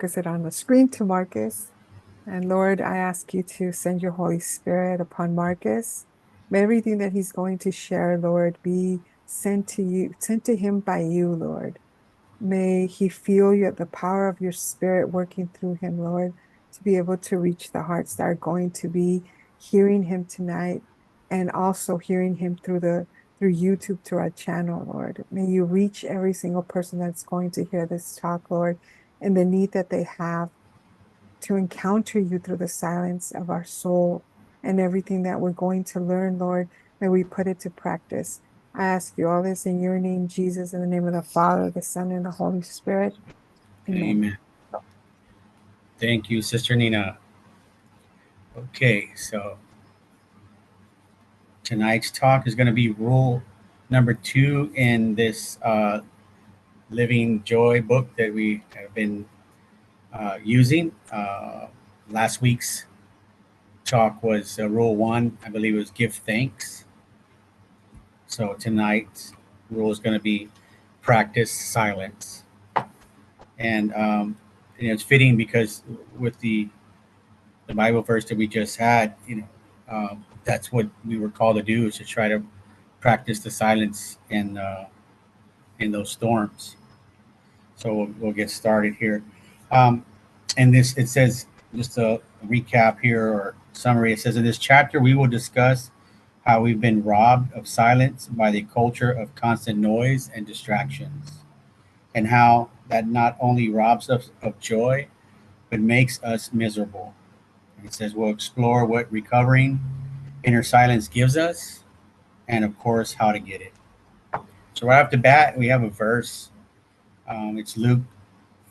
focus it on the screen to Marcus. And Lord, I ask you to send your Holy Spirit upon Marcus. May everything that he's going to share, Lord, be sent to you, sent to him by you, Lord. May he feel the power of your spirit working through him, Lord, to be able to reach the hearts that are going to be hearing him tonight and also hearing him through YouTube, through our channel, Lord. May you reach every single person that's going to hear this talk, Lord, and the need that they have to encounter you through the silence of our soul and everything that we're going to learn, Lord. May we put it to practice. I ask you all this in your name, Jesus, in the name of the Father, the Son, and the Holy Spirit. Amen. Amen. Thank you, Sister Nina. Okay, so tonight's talk is going to be rule number 2 in this Living Joy book that we have been using. Last week's talk was rule 1, I believe it was give thanks. So tonight's rule is going to be practice silence. And it's fitting because with the Bible verse that we just had, that's what we were called to do, is to try to practice the silence in those storms. So we'll get started here. And this, it says, just a recap here or summary, it says, in this chapter we will discuss how we've been robbed of silence by the culture of constant noise and distractions, and how that not only robs us of joy, but makes us miserable. And it says we'll explore what recovering inner silence gives us, and of course, how to get it. So right off the bat, we have a verse. It's Luke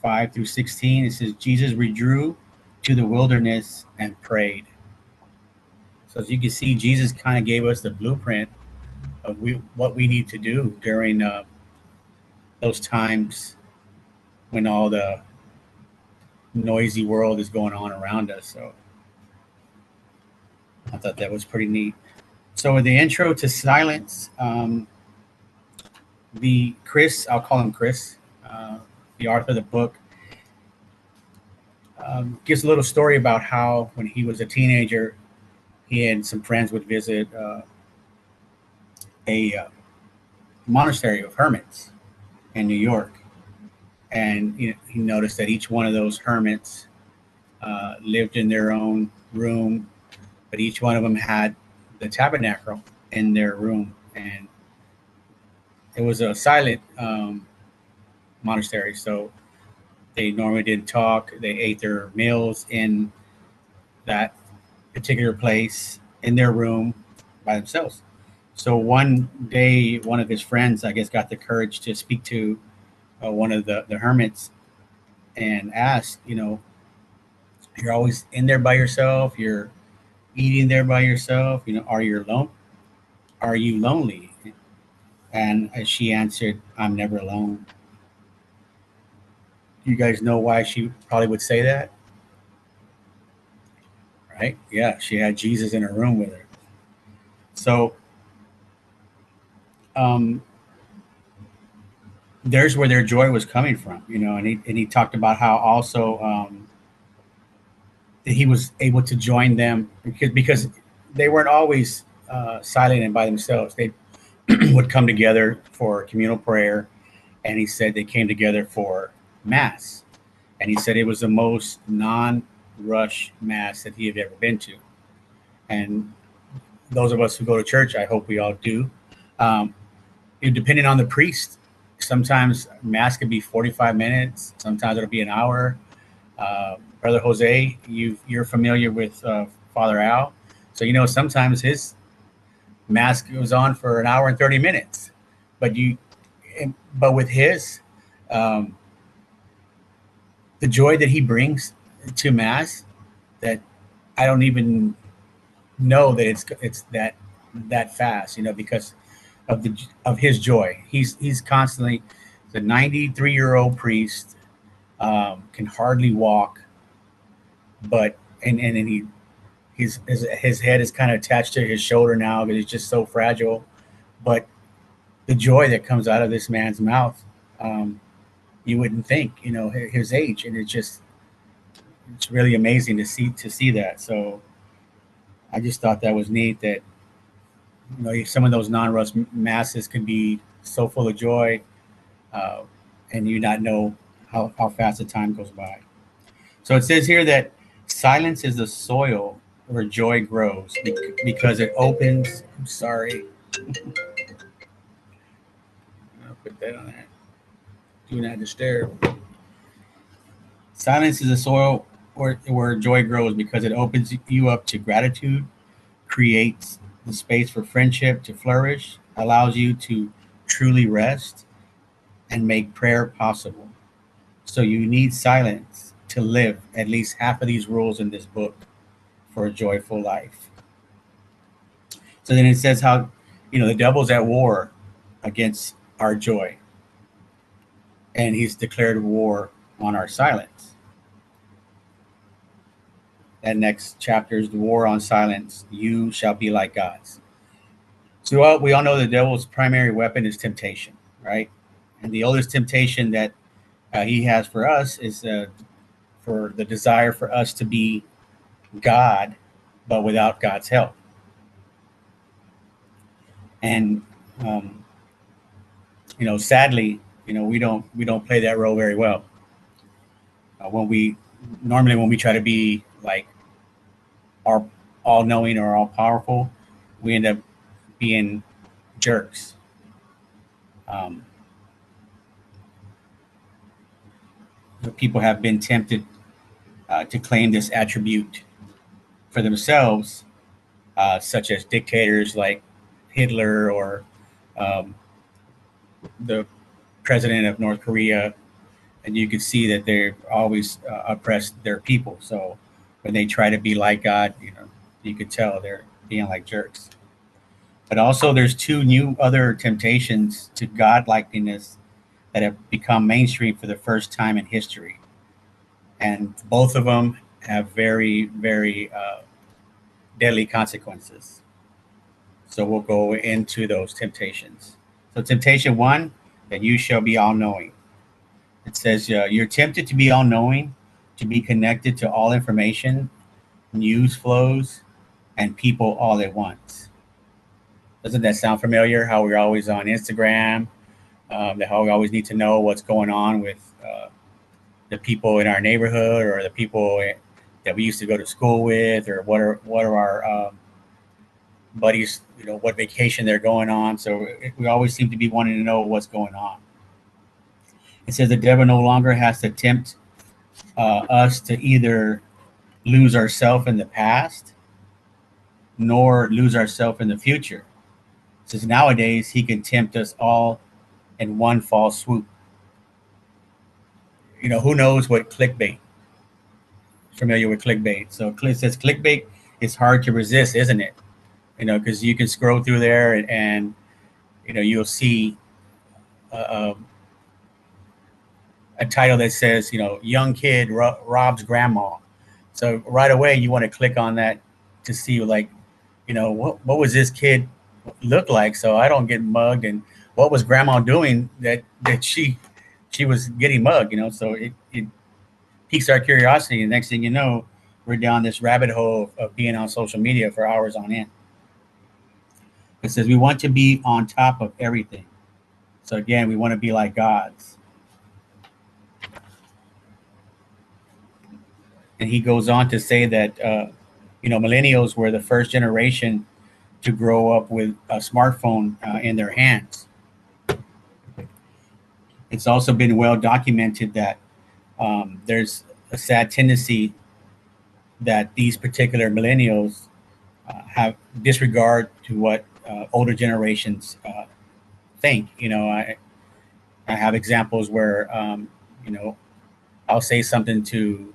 5 through 16. It says, Jesus withdrew to the wilderness and prayed. So as you can see, Jesus kind of gave us the blueprint of what we need to do during those times when all the noisy world is going on around us. So I thought that was pretty neat. So in the intro to silence, the Chris, I'll call him Chris, the author of the book, gives a little story about how when he was a teenager, he and some friends would visit a monastery of hermits in New York. And he noticed that each one of those hermits lived in their own room, but each one of them had the tabernacle in their room. And it was a silent monastery, so they normally didn't talk. They ate their meals in that particular place in their room by themselves. So one day, one of his friends, I guess, got the courage to speak to one of the hermits and ask, you're always in there by yourself. You're eating there by yourself. Are you alone? Are you lonely? And as she answered, I'm never alone. You guys know why she probably would say that? Right? Yeah, she had Jesus in her room with her. So there's where their joy was coming from, and he talked about how also that he was able to join them because they weren't always silent and by themselves. They would come together for communal prayer, and he said they came together for mass, and he said it was the most non-rush mass that he had ever been to. And those of us who go to church, I hope we all do. Depending on the priest, sometimes mass could be 45 minutes. Sometimes it'll be an hour. Brother Jose, you're familiar with Father Al. So, sometimes his mass goes on for an hour and 30 minutes. But with his, the joy that he brings to mass, that I don't even know that it's that fast, because of his joy. He's constantly the 93-year-old priest, can hardly walk, but and his head is kind of attached to his shoulder now because he's just so fragile. But the joy that comes out of this man's mouth, you wouldn't think, his age, and it's just it's really amazing to see that. So I just thought that was neat that some of those non-rust masses can be so full of joy, uh, and you not know how fast the time goes by. So it says here that silence is the soil where joy grows because it opens. I'm sorry, I'll put that on there. Do not disturb. Silence is the soil where joy grows because it opens you up to gratitude, creates the space for friendship to flourish, allows you to truly rest, and make prayer possible. So you need silence to live at least half of these rules in this book for a joyful life. So then it says how, the devil's at war against our joy, and he's declared war on our silence. That next chapter is the war on silence. You shall be like gods. So we all know the devil's primary weapon is temptation, right? And the oldest temptation that he has for us is for the desire for us to be God, but without God's help. And sadly, we don't play that role very well. When we try to be like our all knowing or all powerful, we end up being jerks. Um, People have been tempted to claim this attribute for themselves, such as dictators like Hitler or um, the president of North Korea, and you can see that they've always oppressed their people. So when they try to be like God, you could tell they're being like jerks. But also, there's two new other temptations to godlikeness that have become mainstream for the first time in history, and both of them have very, very deadly consequences. So we'll go into those temptations. So temptation one, that you shall be all knowing. It says you're tempted to be all knowing, to be connected to all information, news flows, and people all at once. Doesn't that sound familiar? How we're always on Instagram, how we always need to know what's going on with the people in our neighborhood or the people that we used to go to school with, or what are our buddies, what vacation they're going on. So we always seem to be wanting to know what's going on. It says the devil no longer has to tempt us to either lose ourselves in the past nor lose ourselves in the future. It says nowadays he can tempt us all in one fall swoop. Who knows what clickbait? Familiar with clickbait? So it says clickbait is hard to resist, isn't it? Because you can scroll through there and you'll see a title that says, young kid robs grandma. So right away you want to click on that to see what was this kid look like, so I don't get mugged, and what was grandma doing that she was getting mugged. So it piques our curiosity, and next thing you know, we're down this rabbit hole of being on social media for hours on end. It says we want to be on top of everything. So again, we want to be like gods. And he goes on to say that millennials were the first generation to grow up with a smartphone in their hands. It's also been well documented that there's a sad tendency that these particular millennials have disregard to what older generations think. I have examples where I'll say something to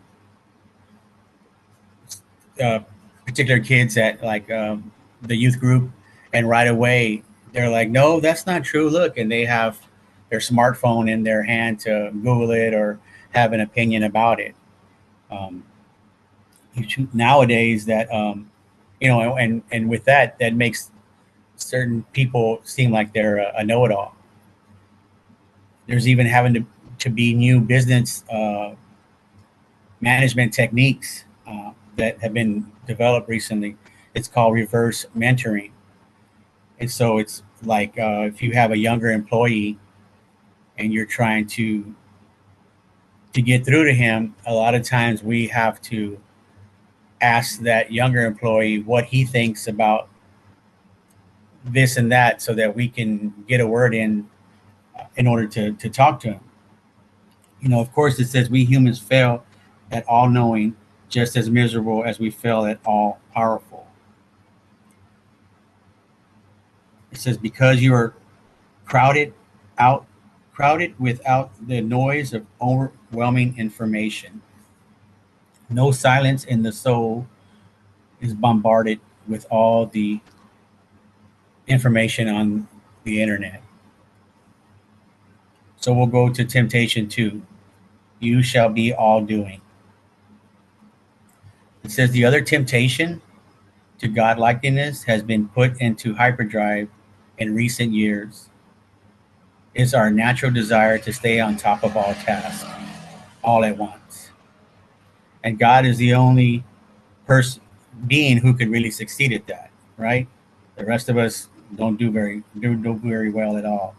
particular kids at like the youth group, and right away they're like, "No, that's not true. Look," and they have their smartphone in their hand to Google it or have an opinion about it. Nowadays, that and with that makes certain people seem like they're a know-it-all. There's even having to be new business management techniques that have been developed recently. It's called reverse mentoring. And so it's like if you have a younger employee and you're trying to get through to him, a lot of times we have to ask that younger employee what he thinks about this and that so that we can get a word in order to talk to him. Of course, it says we humans fail at all knowing, just as miserable as we fail at all powerful. It says because you are crowded out, crowded without the noise of overwhelming information. No silence in the soul is bombarded with all the information on the internet. So we'll go to temptation 2. You shall be all doing. It says the other temptation to godlikeness has been put into hyperdrive in recent years. It's our natural desire to stay on top of all tasks all at once. And God is the only person being who could really succeed at that, right? The rest of us don't do very well at all.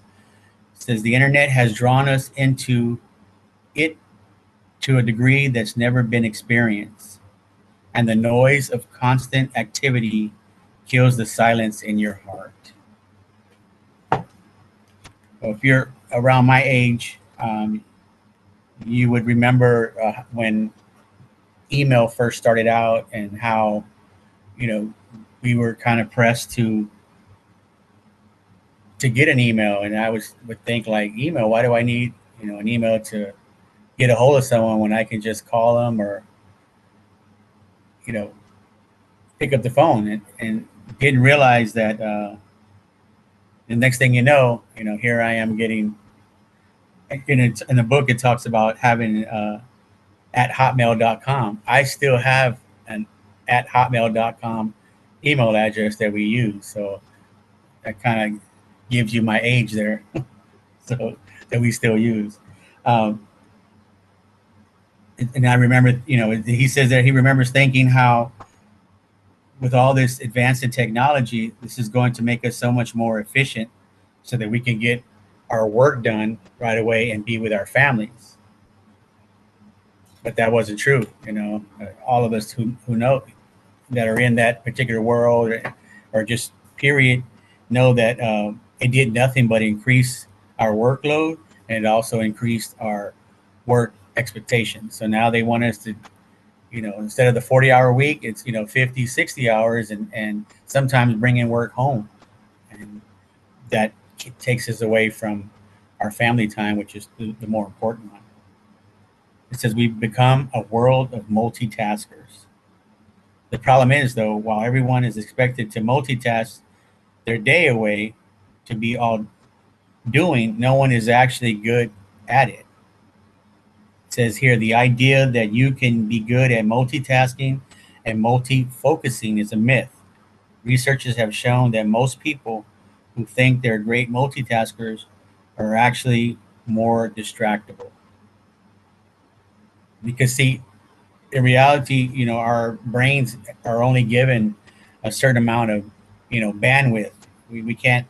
It says the internet has drawn us into it to a degree that's never been experienced. And the noise of constant activity kills the silence in your heart. So if you're around my age, you would remember when email first started out and how, we were kind of pressed to get an email. And I would think like, email, why do I need, an email to get a hold of someone when I can just call them or, pick up the phone and didn't realize that the next thing you know, here I am getting, in the book, it talks about having at hotmail.com. I still have an at hotmail.com email address that we use. So that kind of gives you my age there. So that we still use. And I remember, he says that he remembers thinking how with all this advance in technology, this is going to make us so much more efficient so that we can get our work done right away and be with our families. But that wasn't true. All of us who know that are in that particular world or just period know that it did nothing but increase our workload, and it also increased our work expectations. So now they want us to, instead of the 40-hour week, it's, 50, 60 hours and sometimes bringing work home. And that takes us away from our family time, which is the more important one. It says we've become a world of multitaskers. The problem is, though, while everyone is expected to multitask their day away to be all doing, no one is actually good at it. It says here, the idea that you can be good at multitasking and multi-focusing is a myth. Researchers have shown that most people who think they're great multitaskers are actually more distractible. Because see, in reality, our brains are only given a certain amount of, bandwidth. We can't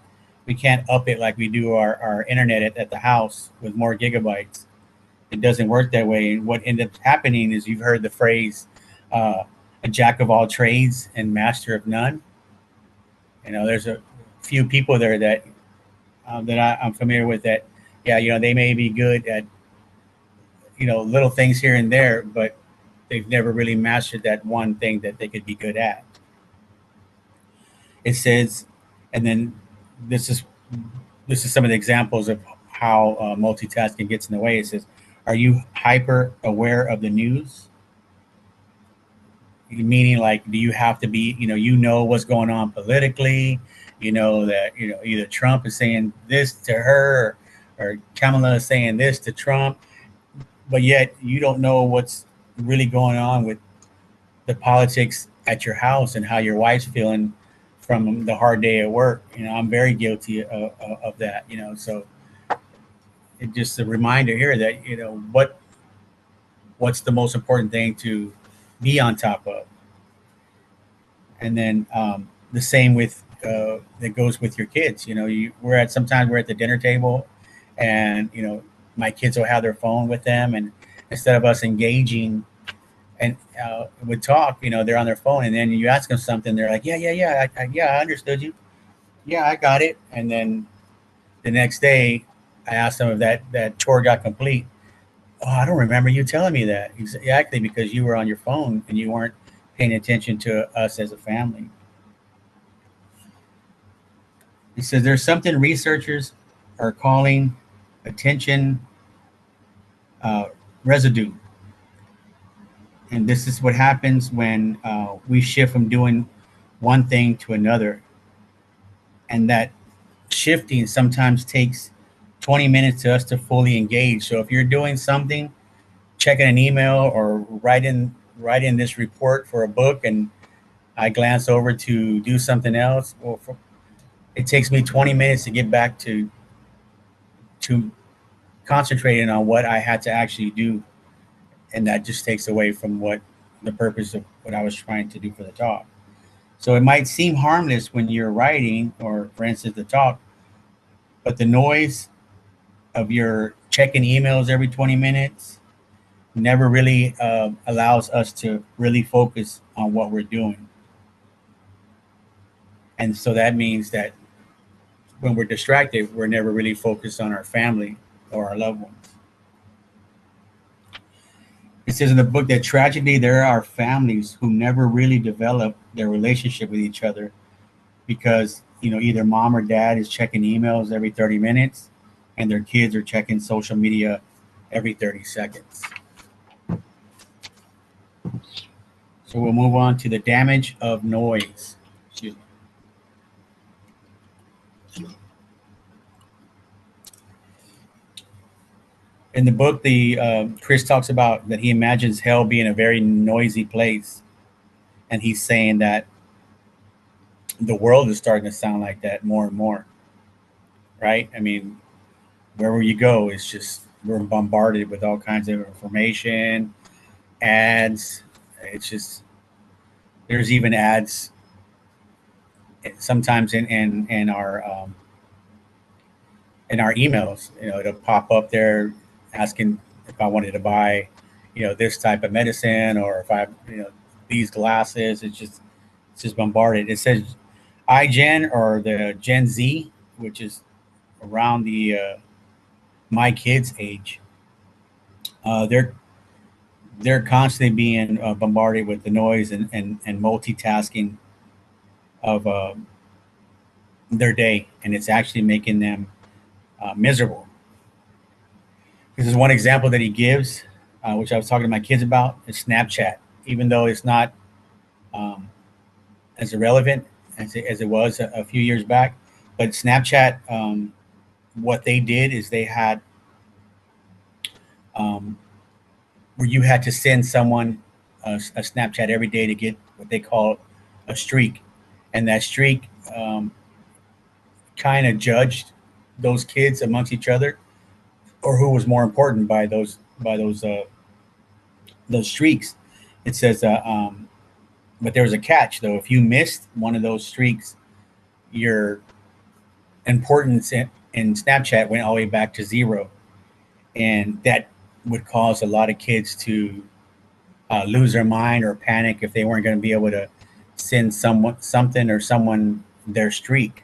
up it like we do our internet at the house with more gigabytes. It doesn't work that way. And what ends up happening is, you've heard the phrase, a jack of all trades and master of none. There's a few people there that I'm familiar with that, yeah, they may be good at, little things here and there, but they've never really mastered that one thing that they could be good at. It says, and then this is some of the examples of how multitasking gets in the way. It says, are you hyper aware of the news? Meaning, like, do you have to be, what's going on politically, that, either Trump is saying this to her or Kamala is saying this to Trump, but yet you don't know what's really going on with the politics at your house and how your wife's feeling from the hard day at work. I'm very guilty of that, so it's just a reminder here that, what's the most important thing to be on top of. And then the same with that goes with your kids. You know, sometimes we're at the dinner table, and my kids will have their phone with them, and instead of us engaging and would talk, they're on their phone, and then you ask them something, they're like, yeah, I understood you, yeah, I got it, and then the next day, I asked them if that chore got complete. Oh, I don't remember you telling me that. Exactly, because you were on your phone and you weren't paying attention to us as a family. He says there's something researchers are calling attention uh, residue. And this is what happens when we shift from doing one thing to another. And that shifting sometimes takes 20 minutes to us to fully engage. So if you're doing something, checking an email or writing this report for a book, and I glance over to do something else, it takes me 20 minutes to get back to concentrating on what I had to actually do, and that just takes away from what the purpose of what I was trying to do for the talk. So it might seem harmless when you're writing, or for instance, the talk, but the noise of your checking emails every 20 minutes never really allows us to really focus on what we're doing. And so that means that when we're distracted, we're never really focused on our family or our loved ones. It says in the book that tragically there are families who never really develop their relationship with each other because either mom or dad is checking emails every 30 minutes and their kids are checking social media every 30 seconds. So we'll move on to the damage of noise. Excuse me. In the book, the Chris talks about that he imagines hell being a very noisy place, and he's saying that the world is starting to sound like that more and more. Right? I mean, wherever you go, it's just we're bombarded with all kinds of information, ads. It's just there's even ads sometimes in our emails. It'll pop up there asking if I wanted to buy, this type of medicine, or if I, these glasses. It's just bombarded. It says iGen, or the Gen Z, which is around the my kids' age. They're constantly being bombarded with the noise and multitasking of their day, and it's actually making them miserable. This is one example that he gives, which I was talking to my kids about, is Snapchat. Even though it's not um, as irrelevant as it was a few years back, but Snapchat, what they did is they had um, where you had to send someone a Snapchat every day to get what they call a streak, and that streak kind of judged those kids amongst each other, or who was more important by those streaks. It says, but there was a catch though. If you missed one of those streaks, your importance in Snapchat went all the way back to zero, and that would cause a lot of kids to lose their mind or panic if they weren't going to be able to send someone something or someone their streak.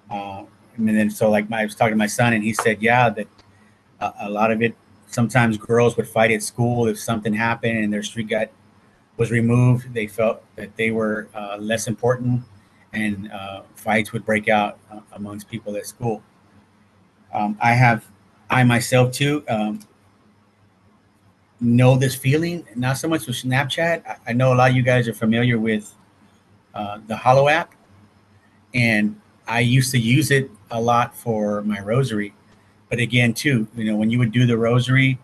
And then so like I was talking to my son, and he said, yeah, that a lot of it. Sometimes girls would fight at school if something happened and their streak was removed. They felt that they were less important, and fights would break out amongst people at school. I myself too know this feeling, not so much with Snapchat. I know a lot of you guys are familiar with the Hollow app, and I used to use it a lot for my rosary. But again, too, when you would do the rosary,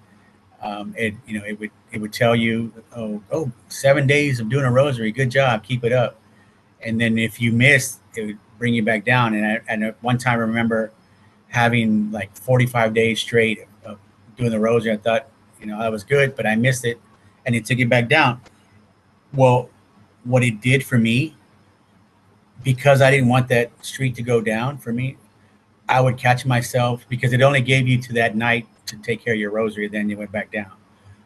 it would tell you, oh, 7 days of doing a rosary, good job, keep it up. And then if you missed, it would bring you back down. And at one time, I remember having like 45 days straight of doing the rosary. I thought that was good, but I missed it, and it took it back down. Well, what it did for me, because I didn't want that streak to go down for me, I would catch myself, because it only gave you to that night to take care of your rosary, then you went back down.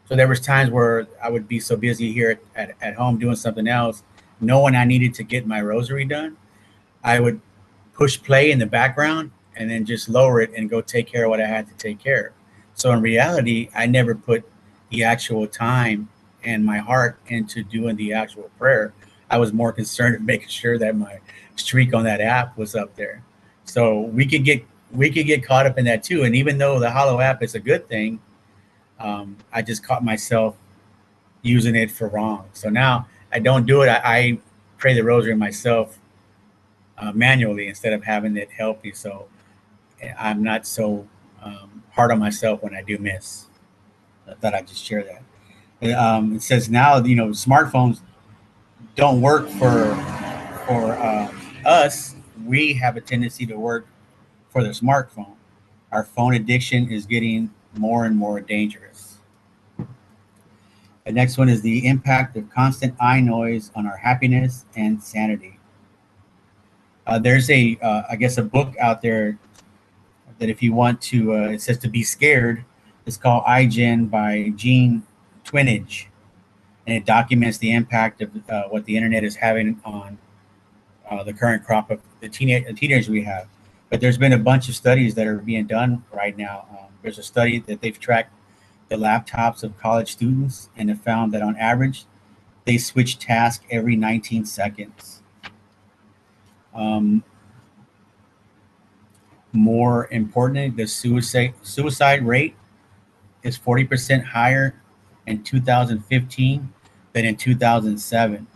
So there was times where I would be so busy here at home doing something else, knowing I needed to get my rosary done, I would push play in the background and then just lower it and go take care of what I had to take care of. So in reality, I never put the actual time and my heart into doing the actual prayer. I was more concerned with making sure that my streak on that app was up there. So we could get caught up in that too. And even though the Hollow app is a good thing, I just caught myself using it for wrong. So now I don't do it. I pray the rosary myself manually instead of having it help me. So I'm not so hard on myself when I do miss. I thought I'd just share that. It says now, smartphones don't work for us. We have a tendency to work for the smartphone. Our phone addiction is getting more and more dangerous. The next one is the impact of constant eye noise on our happiness and sanity. There's I guess, a book out there that if you want to, it says to be scared. It's called iGen by Gene Twinage, and it documents the impact of what the internet is having on the current crop of the teenagers we have. But there's been a bunch of studies that are being done right now. There's a study that they've tracked the laptops of college students and have found that on average, they switch tasks every 19 seconds. More importantly, the suicide rate is 40% higher in 2015 than in 2007.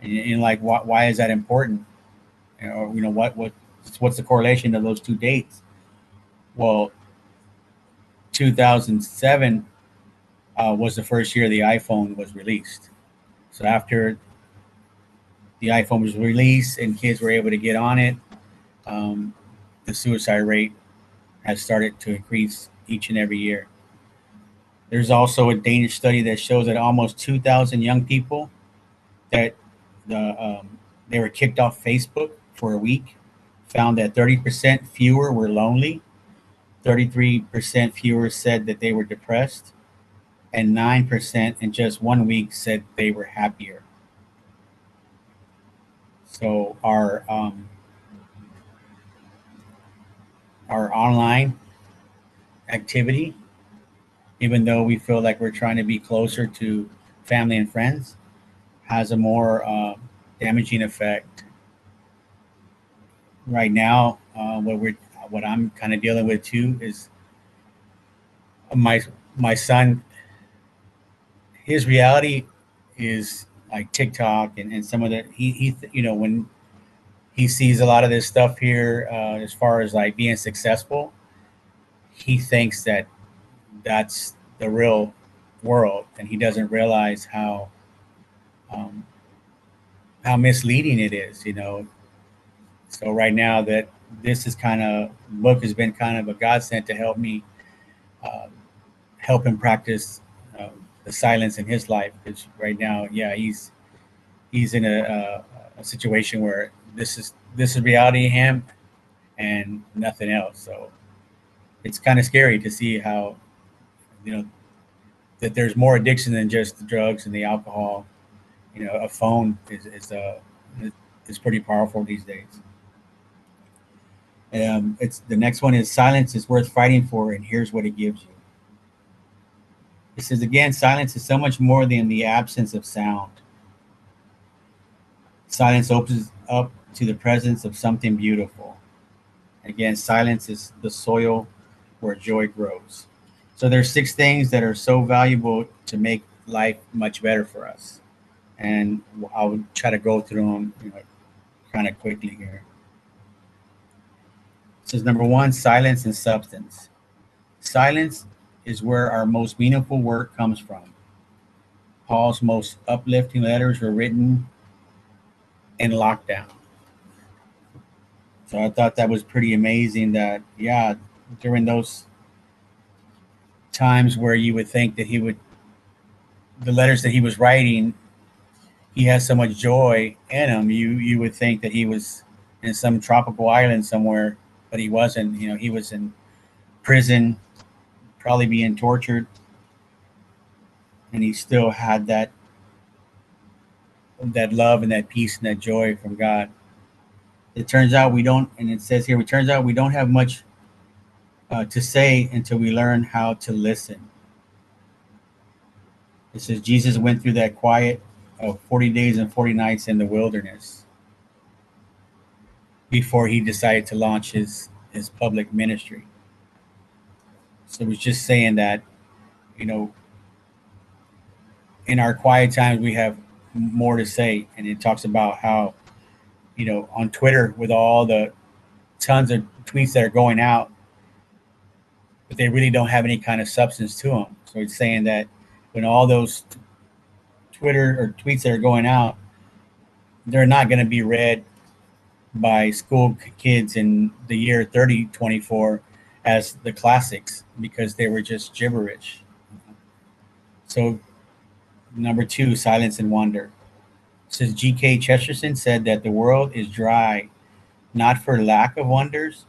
And like, why is that important? What's the correlation of those two dates? Well, 2007 was the first year the iPhone was released. So after the iPhone was released and kids were able to get on it, the suicide rate has started to increase each and every year. There's also a Danish study that shows that almost 2,000 young people that they were kicked off Facebook for a week found that 30% fewer were lonely, 33% fewer said that they were depressed, and 9% in just 1 week said they were happier. So our online activity, even though we feel like we're trying to be closer to family and friends, has a more damaging effect. Right now, what I'm kind of dealing with too is my son. His reality is like TikTok and some of the he when he sees a lot of this stuff here, as far as like being successful, he thinks that that's the real world, and he doesn't realize how misleading it is. So right now that this is kind of book has been kind of a godsend to help me help him practice the silence in his life, because right now, yeah, he's in a situation where this is reality to him and nothing else. So it's kind of scary to see how that there's more addiction than just the drugs and the alcohol. A phone is pretty powerful these days. It's the next one is silence is worth fighting for, and here's what it gives you. It says again, silence is so much more than the absence of sound. Silence opens up to the presence of something beautiful. Again, silence is the soil where joy grows. So there's 6 things that are so valuable to make life much better for us, and I'll try to go through them, kind of quickly here. It says number 1, silence and substance. Silence is where our most meaningful work comes from. Paul's most uplifting letters were written in lockdown. So I thought that was pretty amazing that, yeah, during those times where you would think that the letters that he was writing, he has so much joy in him. You would think that he was in some tropical island somewhere, but he wasn't. He was in prison, probably being tortured, and he still had that love and that peace and that joy from God. It turns out we don't, and it says here, it turns out we don't have much to say until we learn how to listen. It says Jesus went through that quiet of 40 days and 40 nights in the wilderness before he decided to launch his public ministry. So it was just saying that, you know, in our quiet times, we have more to say. And it talks about how, on Twitter, with all the tons of tweets that are going out, but they really don't have any kind of substance to them. So it's saying that when all those Twitter or tweets that are going out, they're not going to be read by school kids in the year 3024 as the classics, because they were just gibberish. So number 2, silence and wonder. It says G.K. Chesterton said that the world is dry, not for lack of wonders,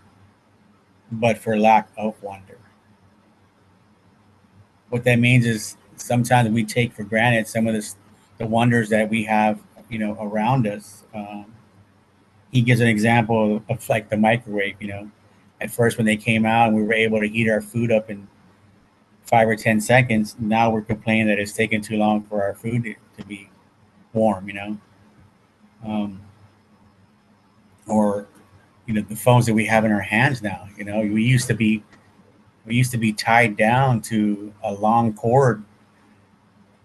but for lack of wonder. What that means is sometimes we take for granted some of the wonders that we have, around us. He gives an example of like the microwave. At first when they came out and we were able to heat our food up in 5 or 10 seconds, now we're complaining that it's taking too long for our food to be warm. Or the phones that we have in our hands now. We used to be tied down to a long cord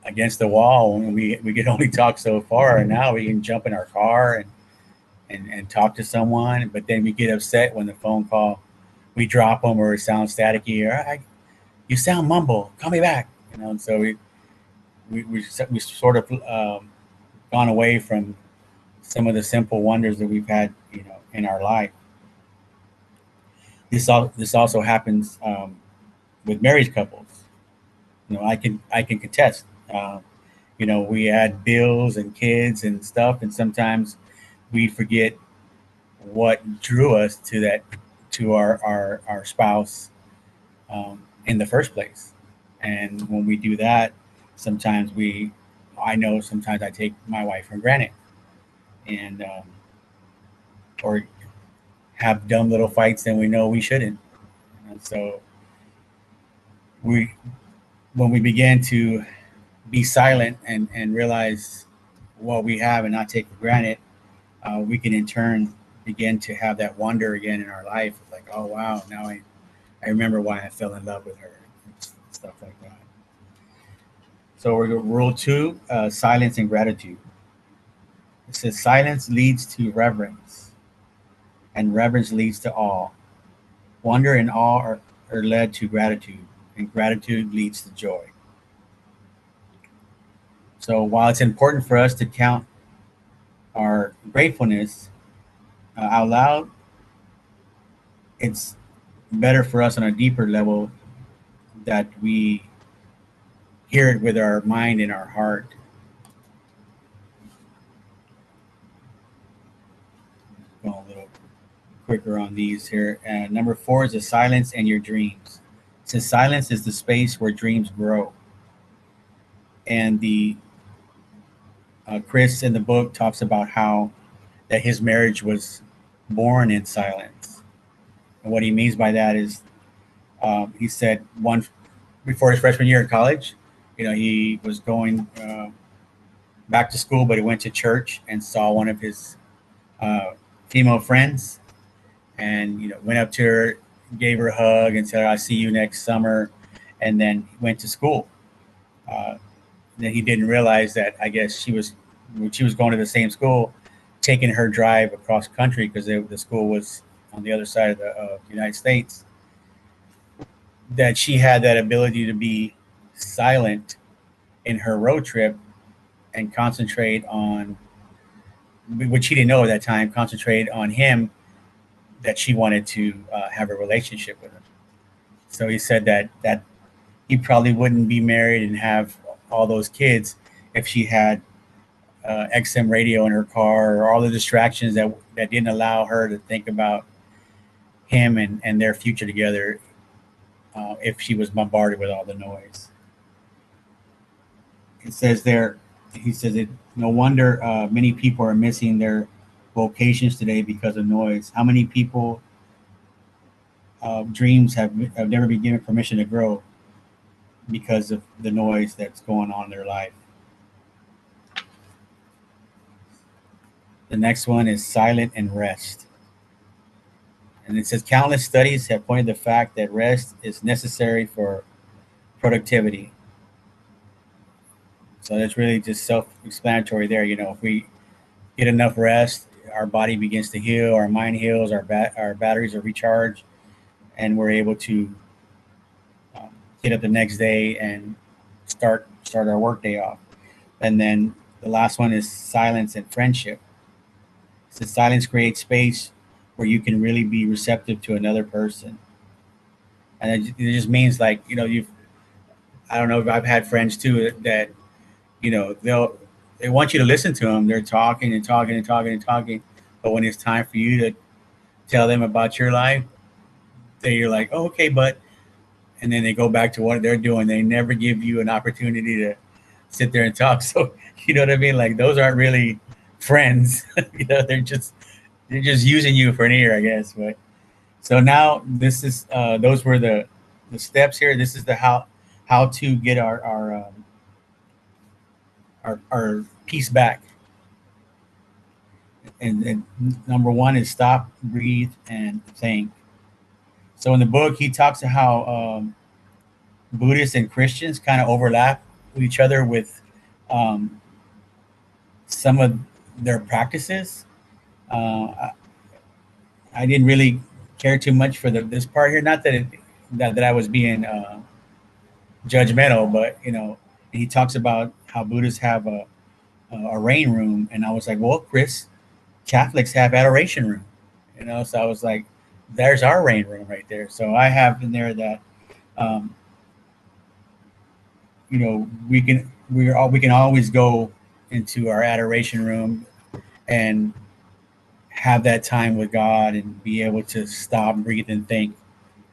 against the wall, and we could only talk so far. And now we can jump in our car and talk to someone, but then we get upset when the phone call, we drop them or it sounds staticky, or you sound mumble, call me back. And so we sort of gone away from some of the simple wonders that we've had, in our life. This also happens with married couples. I can contest. We had bills and kids and stuff, and sometimes we forget what drew us to our spouse in the first place. And when we do that, sometimes sometimes I take my wife for granted, and or have dumb little fights and we know we shouldn't. And so when we begin to be silent and realize what we have and not take for granted, we can in turn begin to have that wonder again in our life. Like, oh wow, now I remember why I fell in love with her, and stuff like that. So we're going to rule 2, silence and gratitude. It says silence leads to reverence, and reverence leads to awe. Wonder and awe are led to gratitude, and gratitude leads to joy. So while it's important for us to count our gratefulness out loud, it's better for us on a deeper level that we hear it with our mind and our heart. Going a little quicker on these here. Number 4 is the silence and your dreams. Since silence is the space where dreams grow. And the Chris in the book talks about how that his marriage was born in silence. And what he means by that is, he said before his freshman year in college, he was going back to school, but he went to church and saw one of his female friends, and went up to her, gave her a hug, and said, "I'll see you next summer," and then went to school. Then he didn't realize that I guess when she was going to the same school, taking her drive across country because the school was on the other side of the United States, that she had that ability to be silent in her road trip and concentrate on, which she didn't know at that time, concentrate on him, that she wanted to have a relationship with him. So he said that he probably wouldn't be married and have all those kids if she had XM radio in her car, or all the distractions that didn't allow her to think about him and their future together, if she was bombarded with all the noise. It says there, he says it. No wonder many people are missing their vocations today because of noise. How many people dreams have never been given permission to grow because of the noise that's going on in their life? The next one is silent and rest. And it says countless studies have pointed the fact that rest is necessary for productivity. So that's really just self-explanatory there. You know, if we get enough rest, our body begins to heal, our mind heals, our batteries are recharged, and we're able to get up the next day and start our workday off. And then the last one is silence and friendship. So silence creates space where you can really be receptive to another person, and it just means, like, you know, I don't know, if I've had friends too that, you know, they want you to listen to them. They're talking and talking and talking and talking, but when it's time for you to tell them about your life, you're like, oh, okay, but, and then they go back to what they're doing. They never give you an opportunity to sit there and talk. So you know what I mean? Like, those aren't really friends. You know, they're just using you for an ear, I guess. But so now this is those were the steps here. This is the how to get our peace back. And number one is stop, breathe, and think. So in the book, he talks to how Buddhists and Christians kind of overlap with each other with some of their practices. I didn't really care too much for this part here. Not that that I was being judgmental, but you know, he talks about how Buddhists have a rain room, and I was like, well, Chris, Catholics have adoration room, you know. So I was like, there's our rain room right there. So I have in there that, you know, we can always go into our adoration room and have that time with God and be able to stop, breathe, and think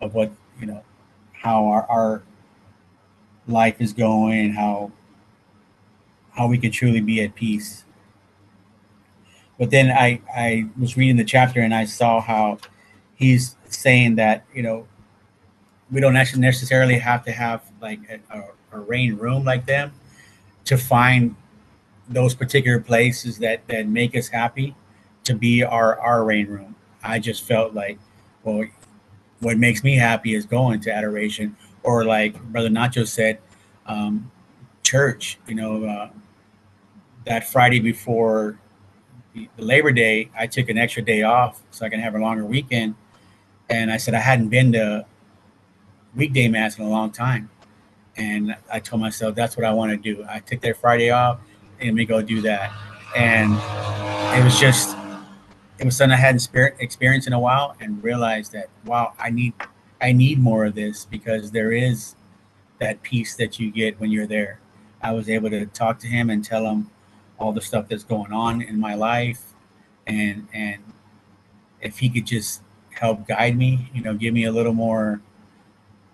of what, you know, how our life is going, how we can truly be at peace. But then I was reading the chapter and I saw how he's saying that, you know, we don't actually necessarily have to have like a rain room like them to find those particular places that make us happy to be our rain room. I just felt like, well, what makes me happy is going to adoration, or like Brother Nacho said, church. You know, that Friday before the Labor Day, I took an extra day off so I can have a longer weekend, and I said I hadn't been to weekday mass in a long time, and I told myself that's what I want to do. I took that Friday off, and let me go do that, and it was just, it was something I hadn't experienced in a while, and realized that, wow, I need more of this, because there is that peace that you get when you're there. I was able to talk to him and tell him all the stuff that's going on in my life, and if he could just help guide me, you know, give me a little more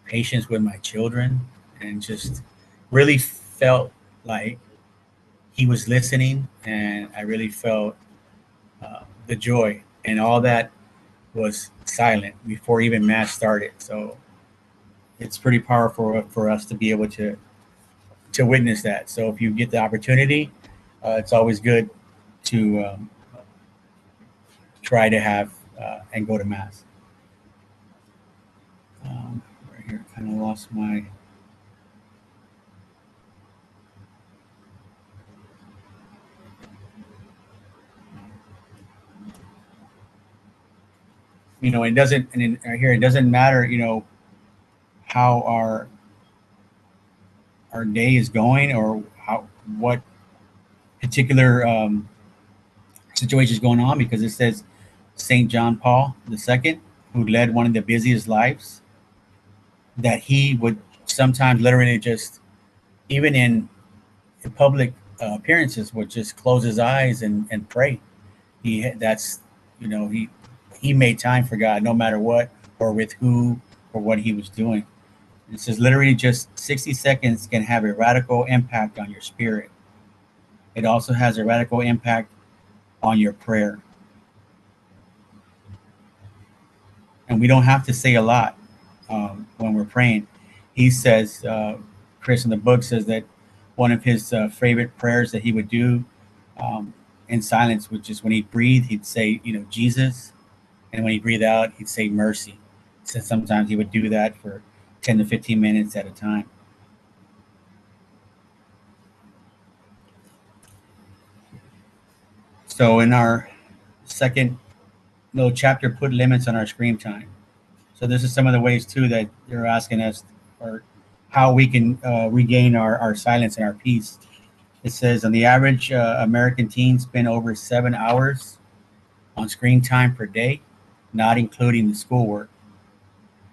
patience with my children, and just really felt like he was listening, and I really felt the joy, and all that was silent before even mass started. So it's pretty powerful for us to be able to witness that. So if you get the opportunity, it's always good to try to have and go to mass. Right here, kind of lost my. You know, it doesn't, and in, right here, it doesn't matter, you know, how our day is going, or how, what particular situation is going on, because it says St. John Paul II, who led one of the busiest lives, that he would sometimes literally just, even in public appearances, would just close his eyes and pray. That's, he made time for God no matter what or with who or what he was doing. It says literally just 60 seconds can have a radical impact on your spirit. It also has a radical impact on your prayer. And we don't have to say a lot when we're praying. He says, Chris in the book says that one of his favorite prayers that he would do in silence, which is when he breathed, he'd say, Jesus. And when he breathed out, he'd say mercy. So sometimes he would do that for 10 to 15 minutes at a time. So in our second little chapter, put limits on our screen time. So this is some of the ways too that they're asking us, or how we can regain our silence and our peace. It says on the average, American teens spend over 7 hours on screen time per day, not including the schoolwork.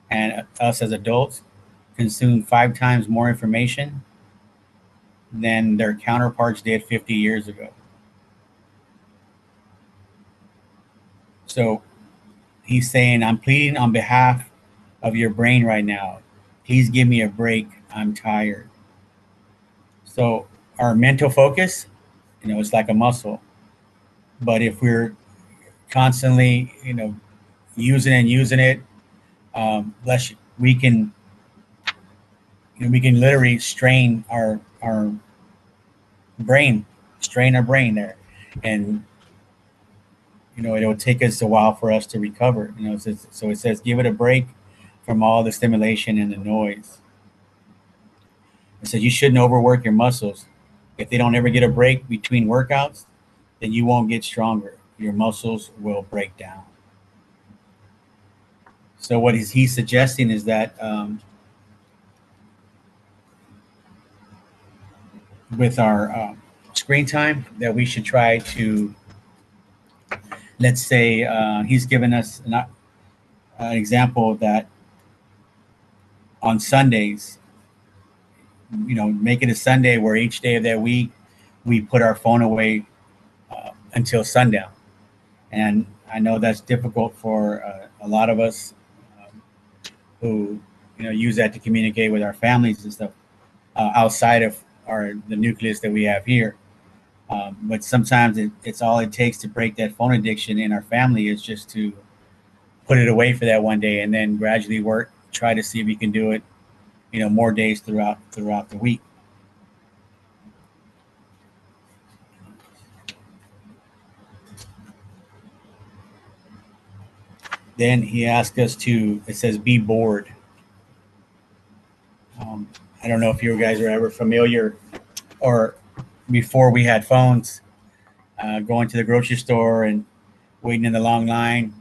And us as adults consume 5 times more information than their counterparts did 50 years ago. So he's saying, I'm pleading on behalf of your brain right now. Please give me a break. I'm tired. So our mental focus, it's like a muscle. But if we're constantly, using it, bless you, we can literally strain our brain, there, and it'll take us a while for us to recover. So it says, give it a break from all the stimulation and the noise. It says you shouldn't overwork your muscles. If they don't ever get a break between workouts, then you won't get stronger. Your muscles will break down. So what he's suggesting is that with our screen time, that we should try to, let's say, he's given us an example that on Sundays, make it a Sunday where each day of that week we put our phone away until sundown. And I know that's difficult for a lot of us who use that to communicate with our families and stuff outside of the nucleus that we have here. But sometimes it's all it takes to break that phone addiction in our family is just to put it away for that one day, and then gradually try to see if we can do it, more days throughout the week. Then he asked us it says, be bored. I don't know if you guys are ever familiar, or before we had phones, going to the grocery store and waiting in the long line.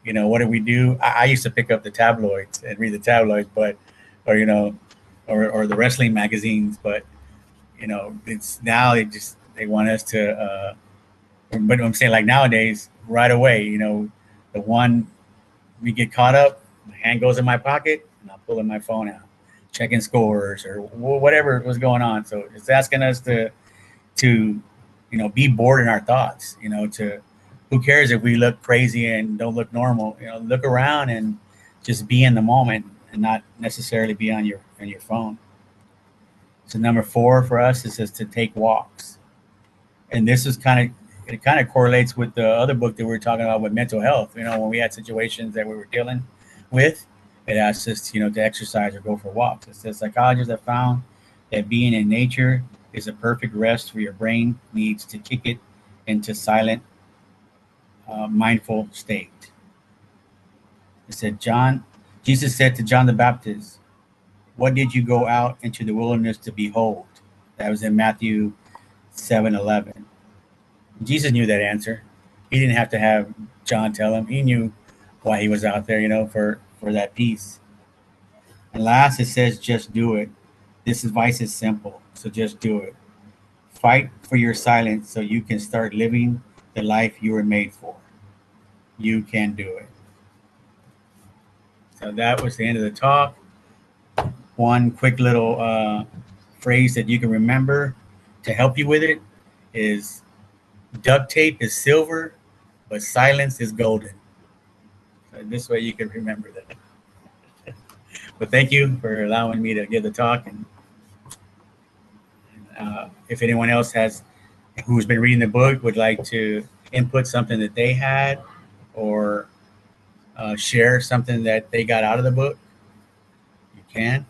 What did we do? I used to pick up the tabloids and read the tabloids, or the wrestling magazines. But it's now they want us to. But I'm saying, like, nowadays, right away, the one we get caught up, my hand goes in my pocket and I'm pulling my phone out, checking scores or whatever was going on. So it's asking us to be bored in our thoughts. Who cares if we look crazy and don't look normal? Look around and just be in the moment and not necessarily be on your phone. So number 4 for us is to take walks, and this is kind of correlates with the other book that we were talking about with mental health. When we had situations that we were dealing with, it asks us to exercise or go for walks. It says psychologists have found that being in nature is a perfect rest for your brain needs to kick it into silent, mindful state. It said, Jesus said to John the Baptist, what did you go out into the wilderness to behold? That was in Matthew 7:11. Jesus knew that answer. He didn't have to have John tell him. He knew why he was out there, for that peace. And last, it says, just do it. This advice is simple, so just do it. Fight for your silence so you can start living the life you were made for. You can do it. So that was the end of the talk. one quick little phrase that you can remember to help you with it is duct tape is silver, but silence is golden. So this way you can remember that. But thank you for allowing me to give the talk. And if anyone else who's been reading the book would like to input something that they had or share something that they got out of the book, you can.